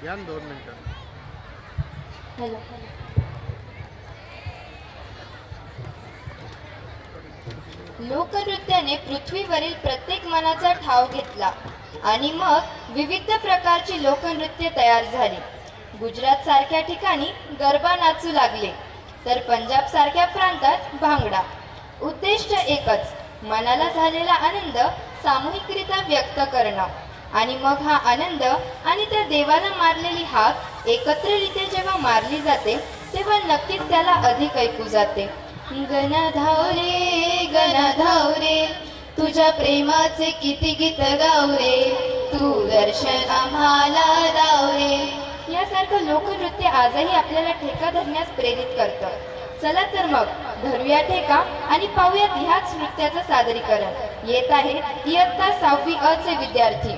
या 2 मिनिटं. हॅलो. लोकनृत्याने पृथ्वीवरील प्रत्येक मनाचा ठाव घेतला आणि मग विविध प्रकारची लोकनृत्य तयार झाली. गुजरात सारख्या ठिकाणी गरबा नाचू लागले, तर पंजाब सारख्या प्रांतात भांगडा. उद्दिष्ट एकच, मनाला झालेला आनंद सामूहिकरित्या व्यक्त करणं. आणि मग हा आनंद आणि त्या देवाला मारलेली हाक एकत्ररित्या जेव्हा मारली जाते तेव्हा नक्कीच त्याला अधिक ऐकू जाते. गण धाव रे तुझ्या प्रेमाचे किती गीत गाव रे, तू दर्शन आम्हाला दाव रे. यासारखं लोकनृत्य आजही आपल्याला ठेका धरण्यास प्रेरित करतं. चला तर मग धरूया ठेका आणि पाहूयात ह्याच नृत्याचं सादरीकरण. येत आहे इयत्ता 6वी अ चे विद्यार्थी.